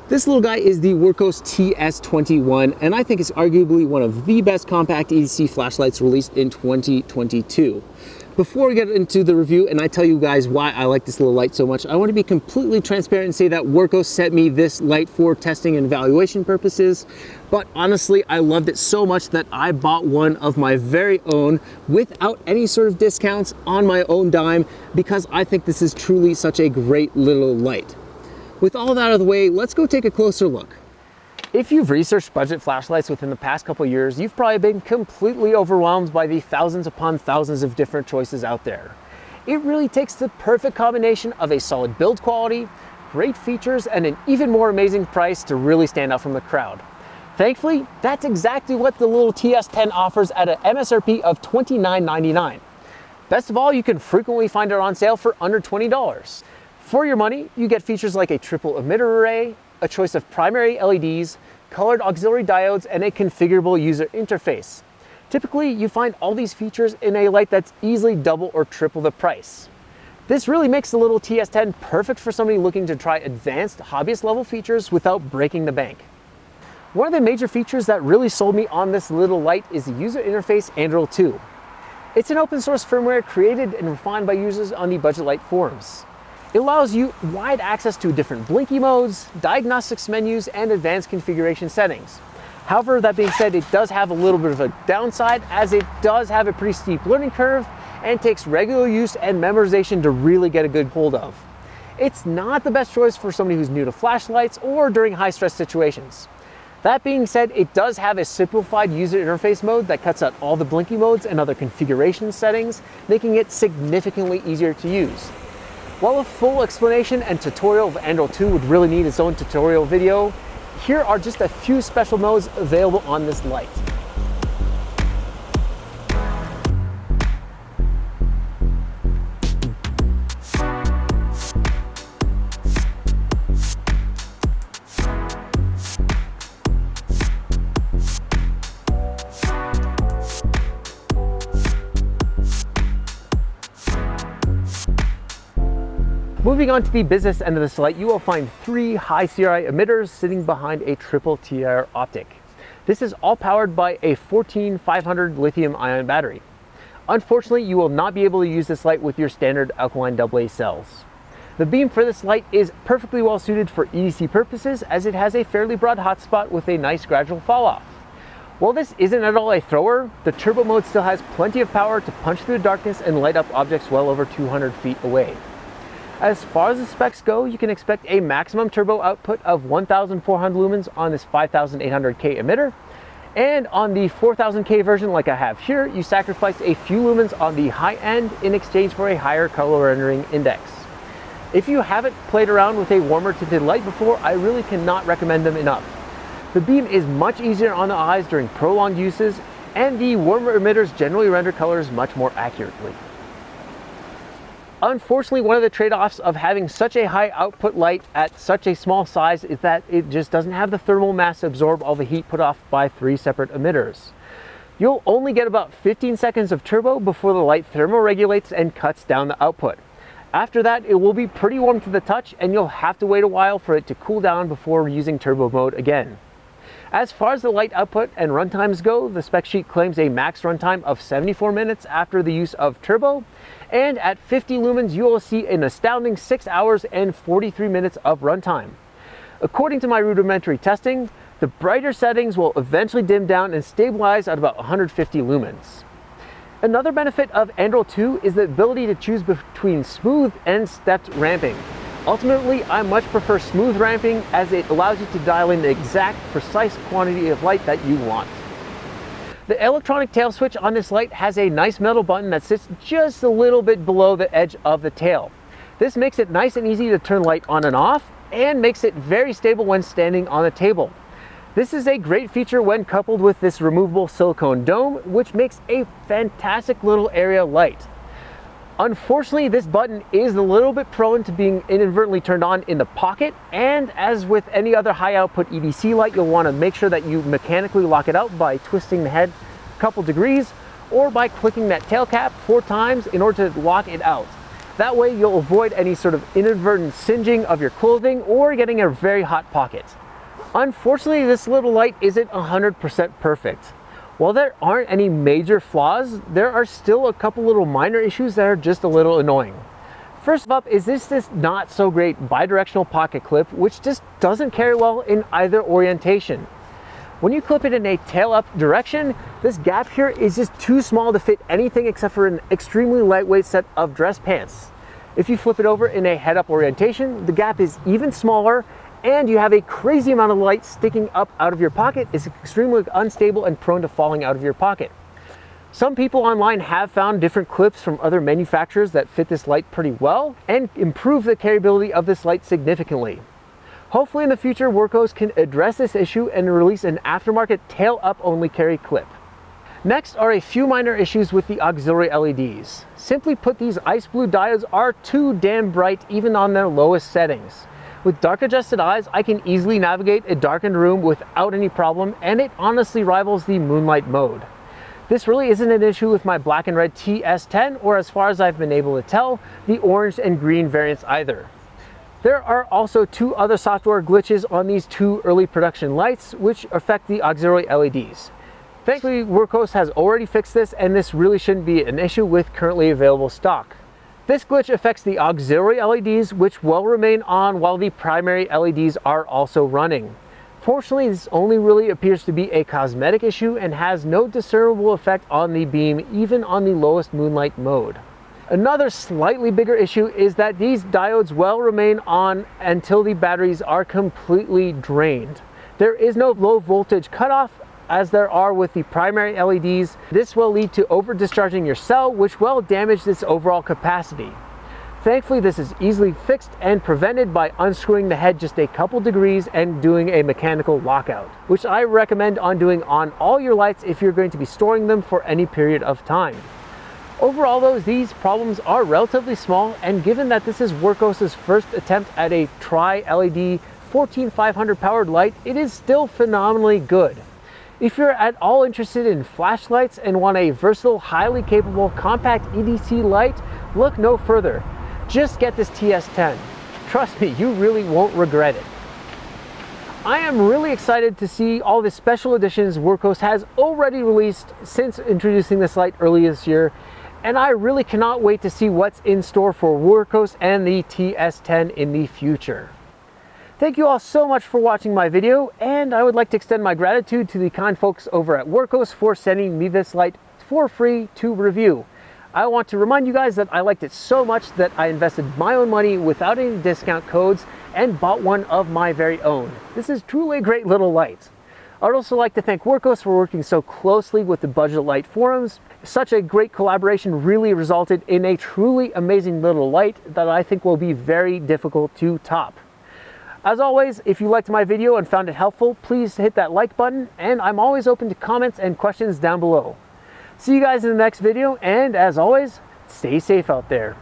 This little guy is the Wurkkos TS10, and I think it's arguably one of the best compact EDC flashlights released in 2022. Before we get into the review and I tell you guys why I like this little light so much, I want to be completely transparent and say that Wurkkos sent me this light for testing and evaluation purposes, but honestly I loved it so much that I bought one of my very own without any sort of discounts on my own dime because I think this is truly such a great little light. With all that out of the way, let's go take a closer look. If you've researched budget flashlights within the past couple years, you've probably been completely overwhelmed by the thousands upon thousands of different choices out there. It really takes the perfect combination of a solid build quality, great features, and an even more amazing price to really stand out from the crowd. Thankfully, that's exactly what the little TS10 offers at an MSRP of $29.99. Best of all, you can frequently find it on sale for under $20. For your money, you get features like a triple emitter array, a choice of primary LEDs, colored auxiliary diodes, and a configurable user interface. Typically, you find all these features in a light that's easily double or triple the price. This really makes the little TS10 perfect for somebody looking to try advanced hobbyist level features without breaking the bank. One of the major features that really sold me on this little light is the user interface Android 2. It's an open source firmware created and refined by users on the Budget Light forums. It allows you wide access to different blinky modes, diagnostics menus, and advanced configuration settings. However, that being said, it does have a little bit of a downside as it does have a pretty steep learning curve and takes regular use and memorization to really get a good hold of. It's not the best choice for somebody who's new to flashlights or during high stress situations. That being said, it does have a simplified user interface mode that cuts out all the blinky modes and other configuration settings, making it significantly easier to use. While a full explanation and tutorial of Android 2 would really need its own tutorial video, here are just a few special modes available on this light. Moving on to the business end of this light, you will find 3 high CRI emitters sitting behind a triple TIR optic. This is all powered by a 14500 lithium-ion battery. Unfortunately, you will not be able to use this light with your standard alkaline AA cells. The beam for this light is perfectly well suited for EDC purposes as it has a fairly broad hotspot with a nice gradual fall off. While this isn't at all a thrower, the turbo mode still has plenty of power to punch through the darkness and light up objects well over 200 feet away. As far as the specs go, you can expect a maximum turbo output of 1,400 lumens on this 5,800K emitter, and on the 4,000K version like I have here, you sacrifice a few lumens on the high end in exchange for a higher color rendering index. If you haven't played around with a warmer tinted light before, I really cannot recommend them enough. The beam is much easier on the eyes during prolonged uses, and the warmer emitters generally render colors much more accurately. Unfortunately, one of the trade-offs of having such a high output light at such a small size is that it just doesn't have the thermal mass to absorb all the heat put off by 3 separate emitters. You'll only get about 15 seconds of turbo before the light thermoregulates and cuts down the output. After that, it will be pretty warm to the touch and you'll have to wait a while for it to cool down before using turbo mode again. As far as the light output and runtimes go, the spec sheet claims a max runtime of 74 minutes after the use of turbo, and at 50 lumens you will see an astounding 6 hours and 43 minutes of runtime. According to my rudimentary testing, the brighter settings will eventually dim down and stabilize at about 150 lumens. Another benefit of Android 2 is the ability to choose between smooth and stepped ramping. Ultimately, I much prefer smooth ramping as it allows you to dial in the exact, precise quantity of light that you want. The electronic tail switch on this light has a nice metal button that sits just a little bit below the edge of the tail. This makes it nice and easy to turn light on and off, and makes it very stable when standing on a table. This is a great feature when coupled with this removable silicone dome, which makes a fantastic little area light. Unfortunately, this button is a little bit prone to being inadvertently turned on in the pocket, and as with any other high output EDC light, you'll want to make sure that you mechanically lock it out by twisting the head a couple degrees or by clicking that tail cap 4 times in order to lock it out. That way you'll avoid any sort of inadvertent singeing of your clothing or getting a very hot pocket. Unfortunately, this little light isn't 100% perfect. While there aren't any major flaws, there are still a couple little minor issues that are just a little annoying. First up is this not so great bidirectional pocket clip, which just doesn't carry well in either orientation. When you clip it in a tail up direction, this gap here is just too small to fit anything except for an extremely lightweight set of dress pants. If you flip it over in a head up orientation, the gap is even smaller and you have a crazy amount of light sticking up out of your pocket. It's extremely unstable and prone to falling out of your pocket. Some people online have found different clips from other manufacturers that fit this light pretty well and improve the carryability of this light significantly. Hopefully in the future, Wurkkos can address this issue and release an aftermarket tail-up only carry clip. Next are a few minor issues with the auxiliary LEDs. Simply put, these ice blue diodes are too damn bright even on their lowest settings. With dark adjusted eyes, I can easily navigate a darkened room without any problem, and it honestly rivals the moonlight mode. This really isn't an issue with my black and red TS10, or as far as I've been able to tell, the orange and green variants either. There are also two other software glitches on these two early production lights which affect the auxiliary LEDs. Thankfully, Wurkkos has already fixed this, and this really shouldn't be an issue with currently available stock. This glitch affects the auxiliary LEDs, which will remain on while the primary LEDs are also running. Fortunately, this only really appears to be a cosmetic issue and has no discernible effect on the beam, even on the lowest moonlight mode. Another slightly bigger issue is that these diodes will remain on until the batteries are completely drained. There is no low voltage cutoff as there are with the primary LEDs. This will lead to over discharging your cell, which will damage this overall capacity. Thankfully, this is easily fixed and prevented by unscrewing the head just a couple degrees and doing a mechanical lockout, which I recommend doing on all your lights if you're going to be storing them for any period of time. Overall though, these problems are relatively small, and given that this is Wurkkos' first attempt at a tri-LED 14500 powered light, it is still phenomenally good. If you're at all interested in flashlights and want a versatile, highly capable, compact EDC light, look no further. Just get this TS10. Trust me, you really won't regret it. I am really excited to see all the special editions Wurkkos has already released since introducing this light early this year, and I really cannot wait to see what's in store for Wurkkos and the TS10 in the future. Thank you all so much for watching my video, and I would like to extend my gratitude to the kind folks over at Wurkkos for sending me this light for free to review. I want to remind you guys that I liked it so much that I invested my own money without any discount codes and bought one of my very own. This is truly a great little light. I would also like to thank Wurkkos for working so closely with the Budget Light forums. Such a great collaboration really resulted in a truly amazing little light that I think will be very difficult to top. As always, if you liked my video and found it helpful, please hit that like button, and I'm always open to comments and questions down below. See you guys in the next video, and as always, stay safe out there.